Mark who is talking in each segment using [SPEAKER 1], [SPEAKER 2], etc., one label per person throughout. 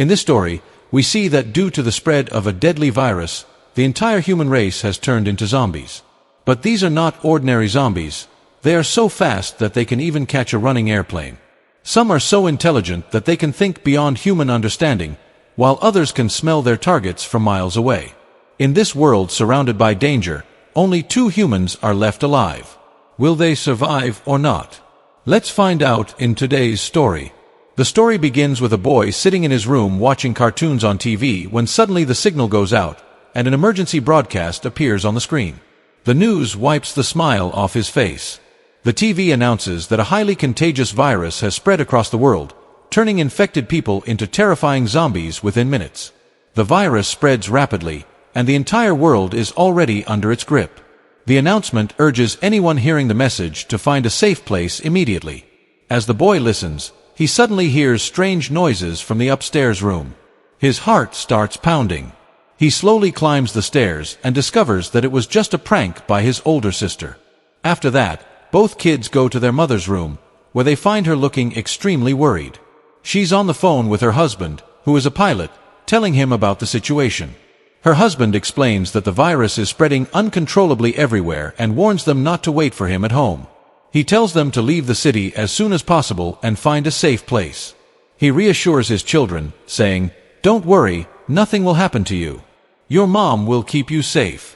[SPEAKER 1] In this story, we see that due to the spread of a deadly virus, the entire human race has turned into zombies. But these are not ordinary zombies. They are so fast that they can even catch a running airplane. Some are so intelligent that they can think beyond human understanding, while others can smell their targets from miles away. In this world surrounded by danger, only 2 humans are left alive. Will they survive or not? Let's find out in today's story. The story begins with a boy sitting in his room watching cartoons on TV when suddenly the signal goes out, and an emergency broadcast appears on the screen. The news wipes the smile off his face. The TV announces that a highly contagious virus has spread across the world, turning infected people into terrifying zombies within minutes. The virus spreads rapidly, and the entire world is already under its grip. The announcement urges anyone hearing the message to find a safe place immediately. As the boy listens, he suddenly hears strange noises from the upstairs room. His heart starts pounding. He slowly climbs the stairs and discovers that it was just a prank by his older sister. After that, both kids go to their mother's room, where they find her looking extremely worried. She's on the phone with her husband, who is a pilot, telling him about the situation. Her husband explains that the virus is spreading uncontrollably everywhere and warns them not to wait for him at home. He tells them to leave the city as soon as possible and find a safe place. He reassures his children, saying, "Don't worry, nothing will happen to you. Your mom will keep you safe."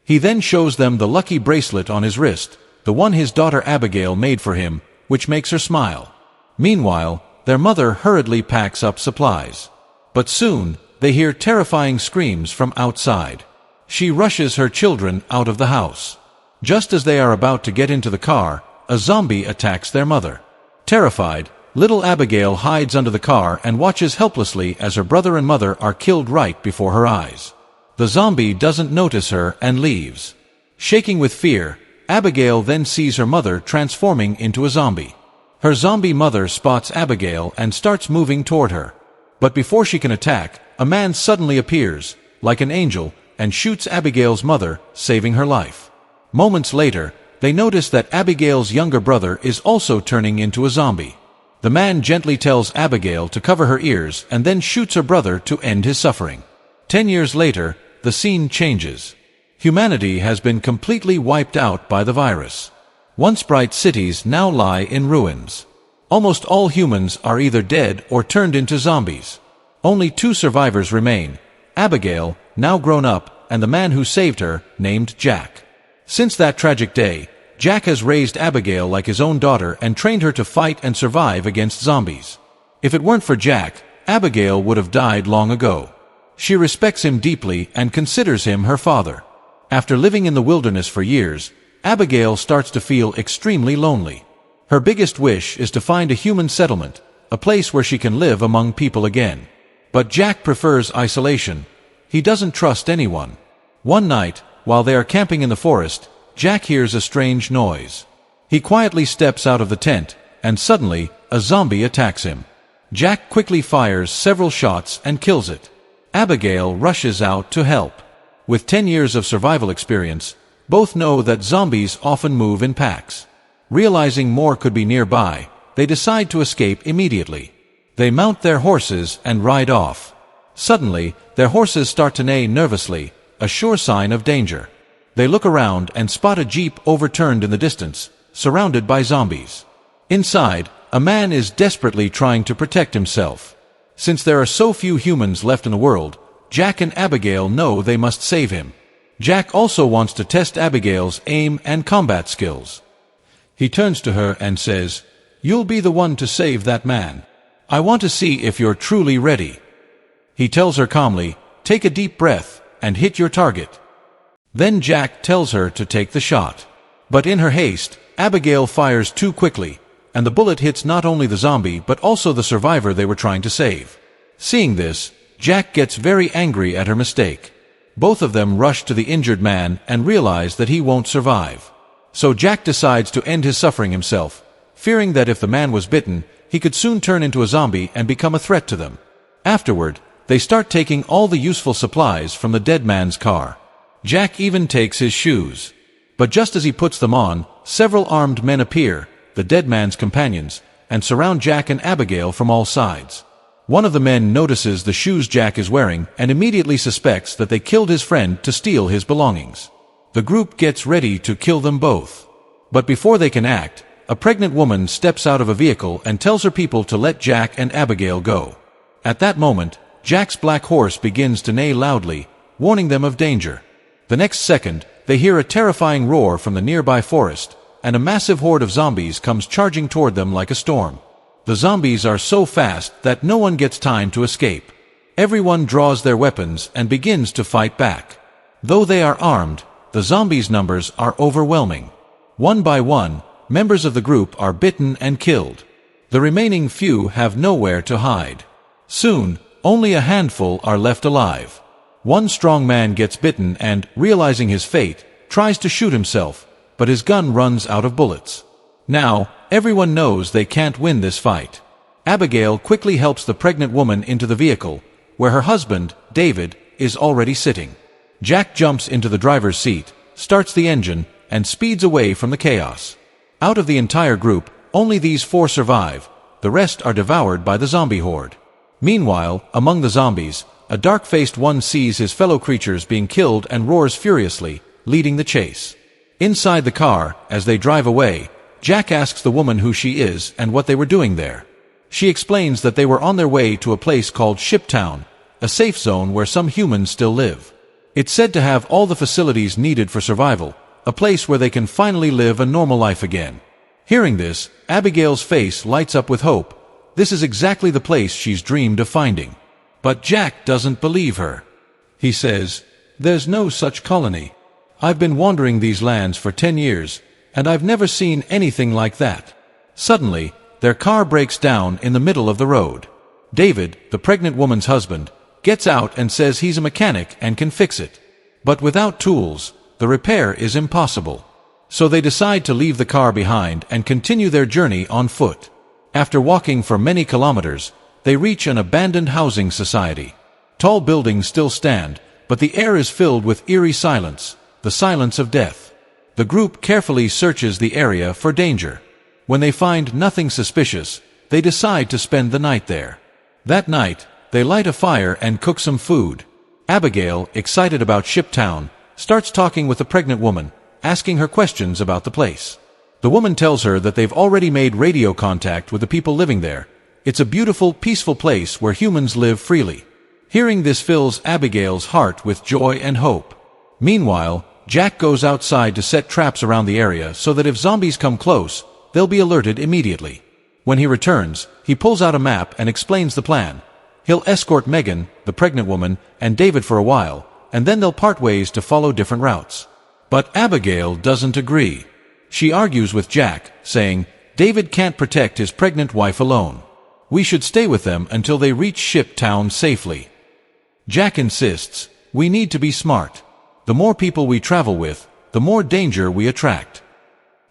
[SPEAKER 1] He then shows them the lucky bracelet on his wrist, the one his daughter Abigail made for him, which makes her smile. Meanwhile, their mother hurriedly packs up supplies. But soon, they hear terrifying screams from outside. She rushes her children out of the house. Just as they are about to get into the car, a zombie attacks their mother. Terrified, little Abigail hides under the car and watches helplessly as her brother and mother are killed right before her eyes. The zombie doesn't notice her and leaves. Shaking with fear, Abigail then sees her mother transforming into a zombie. Her zombie mother spots Abigail and starts moving toward her. But before she can attack, a man suddenly appears, like an angel, and shoots Abigail's mother, saving her life. Moments later, they notice that Abigail's younger brother is also turning into a zombie. The man gently tells Abigail to cover her ears and then shoots her brother to end his suffering. 10 years later, the scene changes. Humanity has been completely wiped out by the virus. Once bright cities now lie in ruins. Almost all humans are either dead or turned into zombies. Only 2 survivors remain, Abigail, now grown up, and the man who saved her, named Jack. Since that tragic day, Jack has raised Abigail like his own daughter and trained her to fight and survive against zombies. If it weren't for Jack, Abigail would have died long ago. She respects him deeply and considers him her father. After living in the wilderness for years, Abigail starts to feel extremely lonely. Her biggest wish is to find a human settlement, a place where she can live among people again. But Jack prefers isolation. He doesn't trust anyone. One night, while they are camping in the forest, Jack hears a strange noise. He quietly steps out of the tent, and suddenly, a zombie attacks him. Jack quickly fires several shots and kills it. Abigail rushes out to help. With 10 years of survival experience, both know that zombies often move in packs. Realizing more could be nearby, they decide to escape immediately. They mount their horses and ride off. Suddenly, their horses start to neigh nervously, a sure sign of danger. They look around and spot a jeep overturned in the distance, surrounded by zombies. Inside, a man is desperately trying to protect himself. Since there are so few humans left in the world, Jack and Abigail know they must save him. Jack also wants to test Abigail's aim and combat skills. He turns to her and says, "You'll be the one to save that man. I want to see if you're truly ready." He tells her calmly, "Take a deep breath and hit your target." Then Jack tells her to take the shot. But in her haste, Abigail fires too quickly, and the bullet hits not only the zombie but also the survivor they were trying to save. Seeing this, Jack gets very angry at her mistake. Both of them rush to the injured man and realize that he won't survive. So Jack decides to end his suffering himself, fearing that if the man was bitten, he could soon turn into a zombie and become a threat to them. Afterward, they start taking all the useful supplies from the dead man's car. Jack even takes his shoes. But just as he puts them on, several armed men appear, the dead man's companions, and surround Jack and Abigail from all sides. One of the men notices the shoes Jack is wearing and immediately suspects that they killed his friend to steal his belongings. The group gets ready to kill them both. But before they can act, a pregnant woman steps out of a vehicle and tells her people to let Jack and Abigail go. At that moment, Jack's black horse begins to neigh loudly, warning them of danger. The next second, they hear a terrifying roar from the nearby forest, and a massive horde of zombies comes charging toward them like a storm. The zombies are so fast that no one gets time to escape. Everyone draws their weapons and begins to fight back. Though they are armed, the zombies' numbers are overwhelming. One by one, members of the group are bitten and killed. The remaining few have nowhere to hide. Soon, only a handful are left alive. One strong man gets bitten and, realizing his fate, tries to shoot himself, but his gun runs out of bullets. Now, everyone knows they can't win this fight. Abigail quickly helps the pregnant woman into the vehicle, where her husband, David, is already sitting. Jack jumps into the driver's seat, starts the engine, and speeds away from the chaos. Out of the entire group, only these 4 survive. The rest are devoured by the zombie horde. Meanwhile, among the zombies, a dark-faced one sees his fellow creatures being killed and roars furiously, leading the chase. Inside the car, as they drive away, Jack asks the woman who she is and what they were doing there. She explains that they were on their way to a place called Shiptown, a safe zone where some humans still live. It's said to have all the facilities needed for survival, a place where they can finally live a normal life again. Hearing this, Abigail's face lights up with hope. This is exactly the place she's dreamed of finding. But Jack doesn't believe her. He says, "There's no such colony. I've been wandering these lands for 10 years, and I've never seen anything like that." Suddenly, their car breaks down in the middle of the road. David, the pregnant woman's husband, gets out and says he's a mechanic and can fix it. But without tools, the repair is impossible. So they decide to leave the car behind and continue their journey on foot. After walking for many kilometers, they reach an abandoned housing society. Tall buildings still stand, but the air is filled with eerie silence, the silence of death. The group carefully searches the area for danger. When they find nothing suspicious, they decide to spend the night there. That night, they light a fire and cook some food. Abigail, excited about Shiptown, starts talking with the pregnant woman, asking her questions about the place. The woman tells her that they've already made radio contact with the people living there. It's a beautiful, peaceful place where humans live freely. Hearing this fills Abigail's heart with joy and hope. Meanwhile, Jack goes outside to set traps around the area so that if zombies come close, they'll be alerted immediately. When he returns, he pulls out a map and explains the plan. He'll escort Megan, the pregnant woman, and David for a while, and then they'll part ways to follow different routes. But Abigail doesn't agree. She argues with Jack, saying, "David can't protect his pregnant wife alone. We should stay with them until they reach Shiptown safely." Jack insists, "We need to be smart. The more people we travel with, the more danger we attract."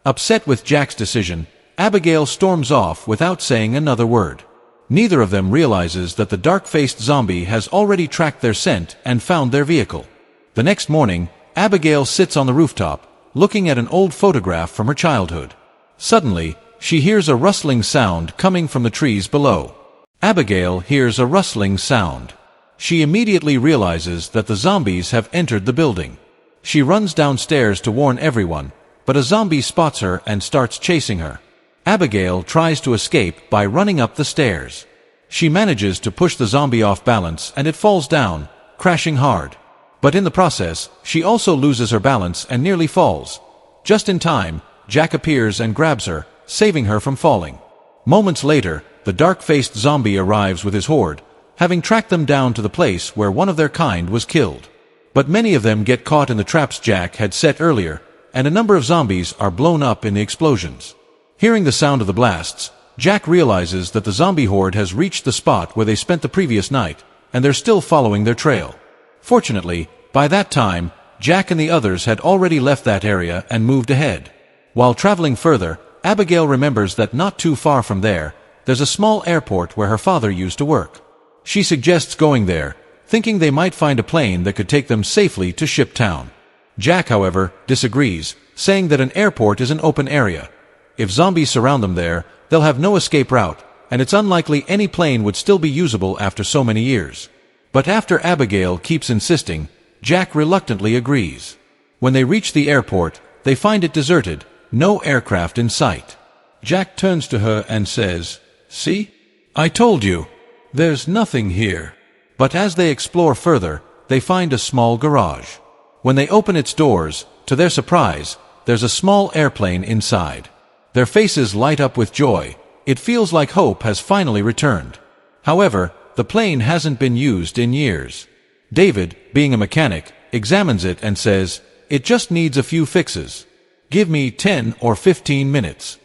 [SPEAKER 1] Upset with Jack's decision, Abigail storms off without saying another word. Neither of them realizes that the dark-faced zombie has already tracked their scent and found their vehicle. The next morning, Abigail sits on the rooftop, looking at an old photograph from her childhood. Suddenly, she hears a rustling sound coming from the trees below. Abigail hears a rustling sound. She immediately realizes that the zombies have entered the building. She runs downstairs to warn everyone, but a zombie spots her and starts chasing her. Abigail tries to escape by running up the stairs. She manages to push the zombie off balance and it falls down, crashing hard. But in the process, she also loses her balance and nearly falls. Just in time, Jack appears and grabs her, saving her from falling. Moments later, the dark-faced zombie arrives with his horde, having tracked them down to the place where one of their kind was killed. But many of them get caught in the traps Jack had set earlier, and a number of zombies are blown up in the explosions. Hearing the sound of the blasts, Jack realizes that the zombie horde has reached the spot where they spent the previous night, and they're still following their trail. Fortunately, by that time, Jack and the others had already left that area and moved ahead. While traveling further, Abigail remembers that not too far from there, there's a small airport where her father used to work. She suggests going there, thinking they might find a plane that could take them safely to Shiptown. Jack, however, disagrees, saying that an airport is an open area. If zombies surround them there, they'll have no escape route, and it's unlikely any plane would still be usable after so many years. But after Abigail keeps insisting, Jack reluctantly agrees. When they reach the airport, they find it deserted, no aircraft in sight. Jack turns to her and says, "See? I told you. There's nothing here." But as they explore further, they find a small garage. When they open its doors, to their surprise, there's a small airplane inside. Their faces light up with joy. It feels like hope has finally returned. However, the plane hasn't been used in years. David, being a mechanic, examines it and says, "It just needs a few fixes. Give me 10 or 15 minutes."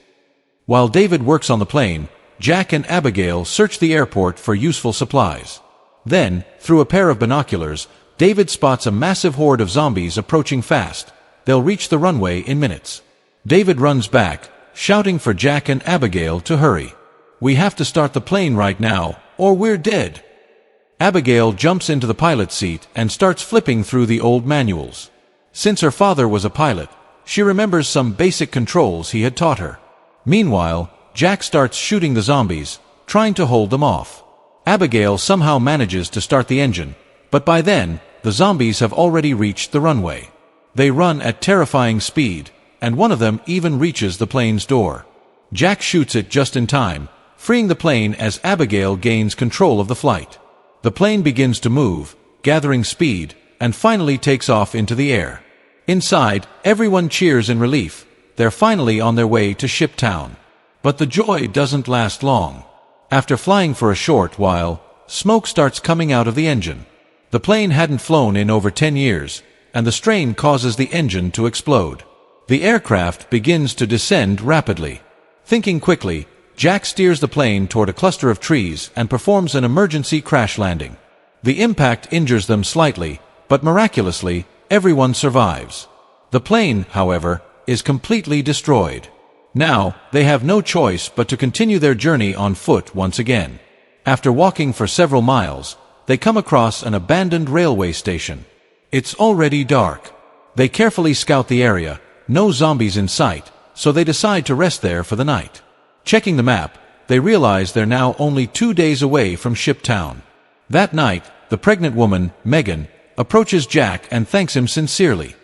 [SPEAKER 1] While David works on the plane, Jack and Abigail search the airport for useful supplies. Then, through a pair of binoculars, David spots a massive horde of zombies approaching fast. They'll reach the runway in minutes. David runs back, shouting for Jack and Abigail to hurry. "We have to start the plane right now, or we're dead." Abigail jumps into the pilot's seat and starts flipping through the old manuals. Since her father was a pilot, she remembers some basic controls he had taught her. Meanwhile, Jack starts shooting the zombies, trying to hold them off. Abigail somehow manages to start the engine, but by then, the zombies have already reached the runway. They run at terrifying speed, and one of them even reaches the plane's door. Jack shoots it just in time, freeing the plane as Abigail gains control of the flight. The plane begins to move, gathering speed, and finally takes off into the air. Inside, everyone cheers in relief. They're finally on their way to Ship Town. But the joy doesn't last long. After flying for a short while, smoke starts coming out of the engine. The plane hadn't flown in over 10 years, and the strain causes the engine to explode. The aircraft begins to descend rapidly. Thinking quickly, Jack steers the plane toward a cluster of trees and performs an emergency crash landing. The impact injures them slightly, but miraculously, everyone survives. The plane, however, is completely destroyed. Now, they have no choice but to continue their journey on foot once again. After walking for several miles, they come across an abandoned railway station. It's already dark. They carefully scout the area, no zombies in sight, so they decide to rest there for the night. Checking the map, they realize they're now only 2 days away from Ship Town. That night, the pregnant woman, Megan, approaches Jack and thanks him sincerely.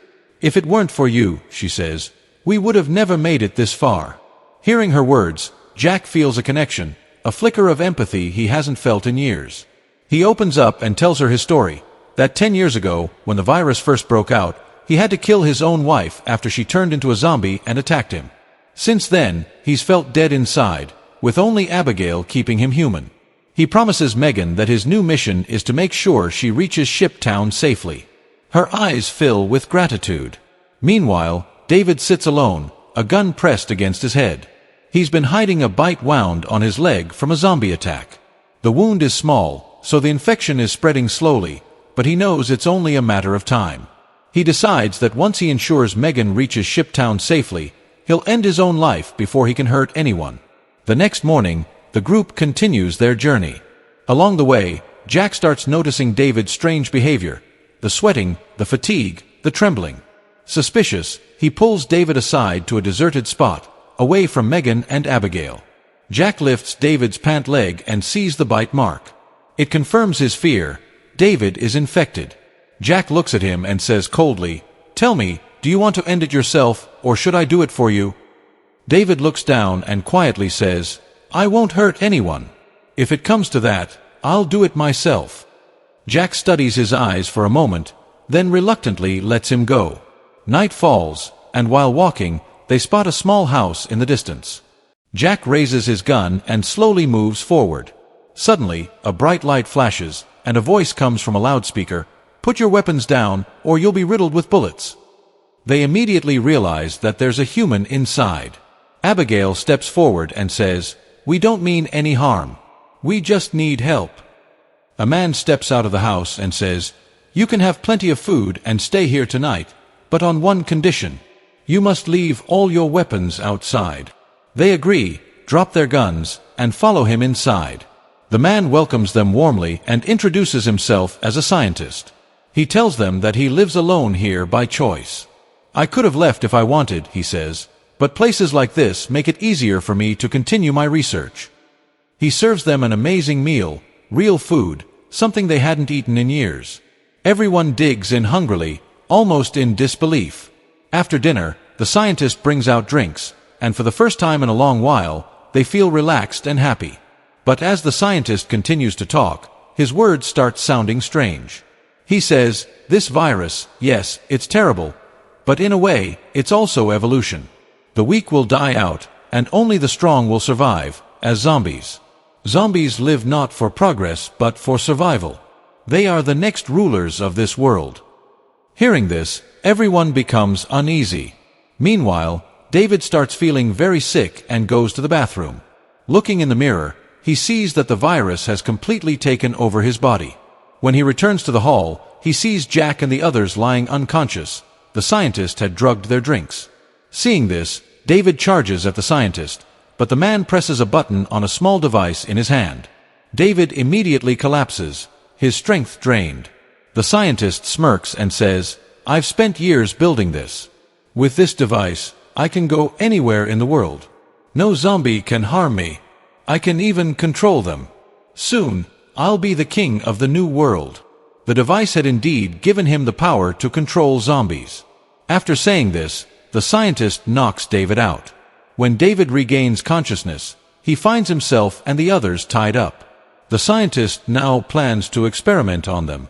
[SPEAKER 1] "If it weren't for you," she says, "we would have never made it this far." Hearing her words, Jack feels a connection, a flicker of empathy he hasn't felt in years. He opens up and tells her his story, that 10 years ago, when the virus first broke out, he had to kill his own wife after she turned into a zombie and attacked him. Since then, he's felt dead inside, with only Abigail keeping him human. He promises Megan that his new mission is to make sure she reaches Ship Town safely. Her eyes fill with gratitude. Meanwhile, David sits alone, a gun pressed against his head. He's been hiding a bite wound on his leg from a zombie attack. The wound is small, so the infection is spreading slowly, but he knows it's only a matter of time. He decides that once he ensures Megan reaches Ship Town safely, he'll end his own life before he can hurt anyone. The next morning, the group continues their journey. Along the way, Jack starts noticing David's strange behavior, the sweating, the fatigue, the trembling. Suspicious, he pulls David aside to a deserted spot, away from Megan and Abigail. Jack lifts David's pant leg and sees the bite mark. It confirms his fear. David is infected. Jack looks at him and says coldly, "Tell me, do you want to end it yourself, or should I do it for you?" David looks down and quietly says, "I won't hurt anyone. If it comes to that, I'll do it myself." Jack studies his eyes for a moment, then reluctantly lets him go. Night falls, and while walking, they spot a small house in the distance. Jack raises his gun and slowly moves forward. Suddenly, a bright light flashes, and a voice comes from a loudspeaker, "Put your weapons down, or you'll be riddled with bullets." They immediately realize that there's a human inside. Abigail steps forward and says, "We don't mean any harm. We just need help." A man steps out of the house and says, "You can have plenty of food and stay here tonight, but on one condition. You must leave all your weapons outside." They agree, drop their guns, and follow him inside. The man welcomes them warmly and introduces himself as a scientist. He tells them that he lives alone here by choice. "I could have left if I wanted," he says, "but places like this make it easier for me to continue my research." He serves them an amazing meal, real food, something they hadn't eaten in years. Everyone digs in hungrily, almost in disbelief. After dinner, the scientist brings out drinks, and for the first time in a long while, they feel relaxed and happy. But as the scientist continues to talk, his words start sounding strange. He says, "This virus, yes, it's terrible, but in a way, it's also evolution. The weak will die out, and only the strong will survive, as zombies. Zombies live not for progress, but for survival. They are the next rulers of this world." Hearing this, everyone becomes uneasy. Meanwhile, David starts feeling very sick and goes to the bathroom. Looking in the mirror, he sees that the virus has completely taken over his body. When he returns to the hall, he sees Jack and the others lying unconscious. The scientist had drugged their drinks. Seeing this, David charges at the scientist, but the man presses a button on a small device in his hand. David immediately collapses, his strength drained. The scientist smirks and says, "I've spent years building this. With this device, I can go anywhere in the world. No zombie can harm me. I can even control them. Soon, I'll be the king of the new world." The device had indeed given him the power to control zombies. After saying this, the scientist knocks David out. When David regains consciousness, he finds himself and the others tied up. The scientist now plans to experiment on them.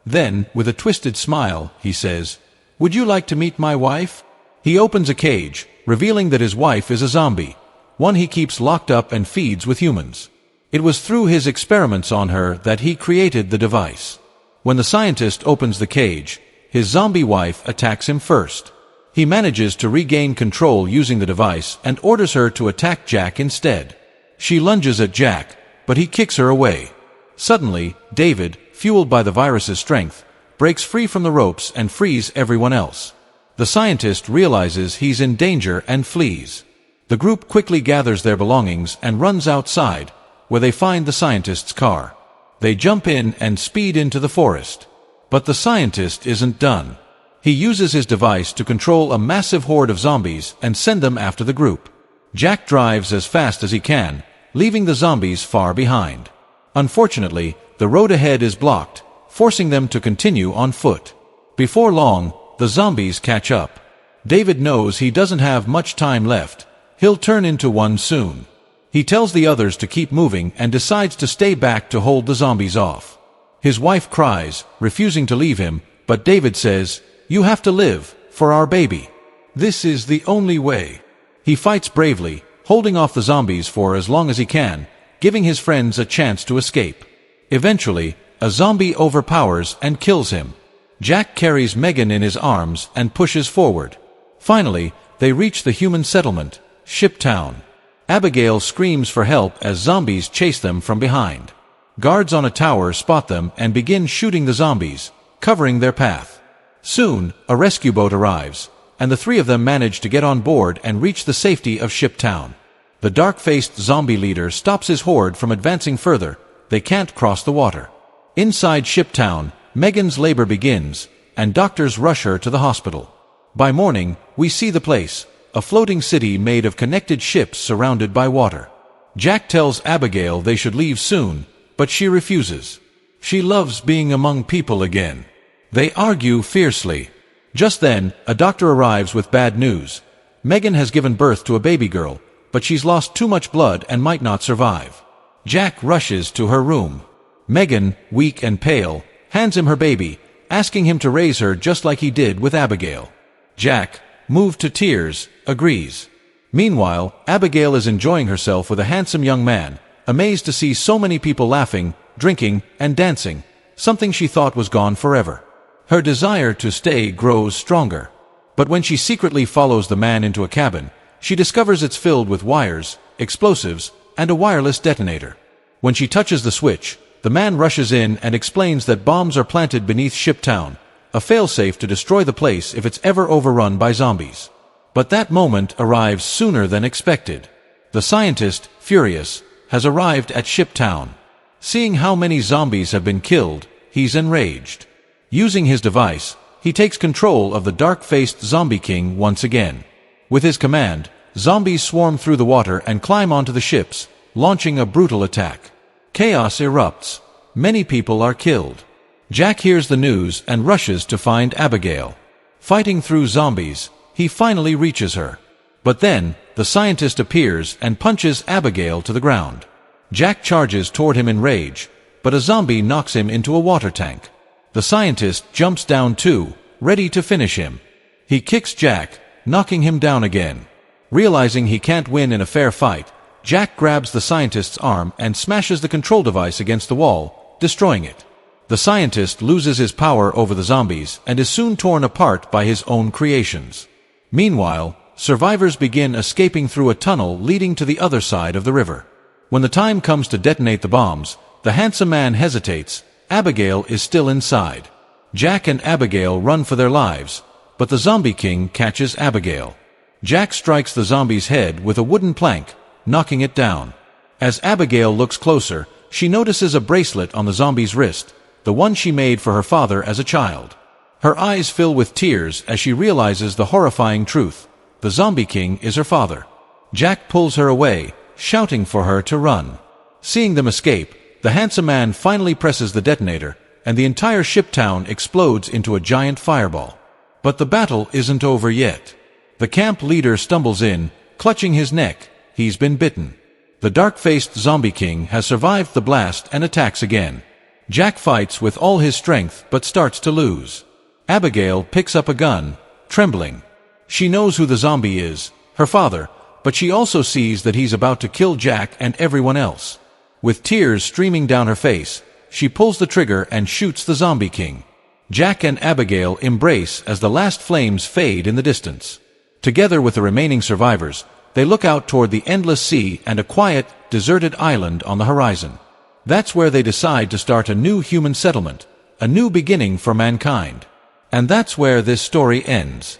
[SPEAKER 1] Then, with a twisted smile, he says, "Would you like to meet my wife?" He opens a cage, revealing that his wife is a zombie, one he keeps locked up and feeds with humans. It was through his experiments on her that he created the device. When the scientist opens the cage, his zombie wife attacks him first. He manages to regain control using the device and orders her to attack Jack instead. She lunges at Jack, but he kicks her away. Suddenly, David, fueled by the virus's strength, breaks free from the ropes and frees everyone else. The scientist realizes he's in danger and flees. The group quickly gathers their belongings and runs outside, where they find the scientist's car. They jump in and speed into the forest. But the scientist isn't done. He uses his device to control a massive horde of zombies and send them after the group. Jack drives as fast as he can, leaving the zombies far behind. Unfortunately, the road ahead is blocked, forcing them to continue on foot. Before long, the zombies catch up. David knows he doesn't have much time left. He'll turn into one soon. He tells the others to keep moving and decides to stay back to hold the zombies off. His wife cries, refusing to leave him, but David says, "You have to live, for our baby. This is the only way." He fights bravely, holding off the zombies for as long as he can, giving his friends a chance to escape. Eventually, a zombie overpowers and kills him. Jack carries Megan in his arms and pushes forward. Finally, they reach the human settlement, Ship Town. Abigail screams for help as zombies chase them from behind. Guards on a tower spot them and begin shooting the zombies, covering their path. Soon, a rescue boat arrives, and the three of them manage to get on board and reach the safety of Ship Town. The dark-faced zombie leader stops his horde from advancing further. They can't cross the water. Inside Ship Town, Megan's labor begins, and doctors rush her to the hospital. By morning, we see the place, a floating city made of connected ships surrounded by water. Jack tells Abigail they should leave soon, but she refuses. She loves being among people again. They argue fiercely. Just then, a doctor arrives with bad news. Megan has given birth to a baby girl, but she's lost too much blood and might not survive. Jack rushes to her room. Megan, weak and pale, hands him her baby, asking him to raise her just like he did with Abigail. Jack, moved to tears, agrees. Meanwhile, Abigail is enjoying herself with a handsome young man, amazed to see so many people laughing, drinking, and dancing, something she thought was gone forever. Her desire to stay grows stronger. But when she secretly follows the man into a cabin, she discovers it's filled with wires, explosives, and a wireless detonator. When she touches the switch, the man rushes in and explains that bombs are planted beneath Ship Town, a failsafe to destroy the place if it's ever overrun by zombies. But that moment arrives sooner than expected. The scientist, furious, has arrived at Ship Town. Seeing how many zombies have been killed, he's enraged. Using his device, he takes control of the dark-faced zombie king once again. With his command, zombies swarm through the water and climb onto the ships, launching a brutal attack. Chaos erupts. Many people are killed. Jack hears the news and rushes to find Abigail. Fighting through zombies, he finally reaches her. But then, the scientist appears and punches Abigail to the ground. Jack charges toward him in rage, but a zombie knocks him into a water tank. The scientist jumps down too, ready to finish him. He kicks Jack, knocking him down again. Realizing he can't win in a fair fight, Jack grabs the scientist's arm and smashes the control device against the wall, destroying it. The scientist loses his power over the zombies and is soon torn apart by his own creations. Meanwhile, survivors begin escaping through a tunnel leading to the other side of the river. When the time comes to detonate the bombs, the handsome man hesitates. Abigail is still inside. Jack and Abigail run for their lives, but the zombie king catches Abigail. Jack strikes the zombie's head with a wooden plank, knocking it down. As Abigail looks closer, she notices a bracelet on the zombie's wrist, the one she made for her father as a child. Her eyes fill with tears as she realizes the horrifying truth. The zombie king is her father. Jack pulls her away, shouting for her to run. Seeing them escape, the handsome man finally presses the detonator, and the entire ship town explodes into a giant fireball. But the battle isn't over yet. The camp leader stumbles in, clutching his neck. He's been bitten. The dark-faced zombie king has survived the blast and attacks again. Jack fights with all his strength but starts to lose. Abigail picks up a gun, trembling. She knows who the zombie is, her father, but she also sees that he's about to kill Jack and everyone else. With tears streaming down her face, she pulls the trigger and shoots the zombie king. Jack and Abigail embrace as the last flames fade in the distance. Together with the remaining survivors, they look out toward the endless sea and a quiet, deserted island on the horizon. That's where they decide to start a new human settlement, a new beginning for mankind. And that's where this story ends.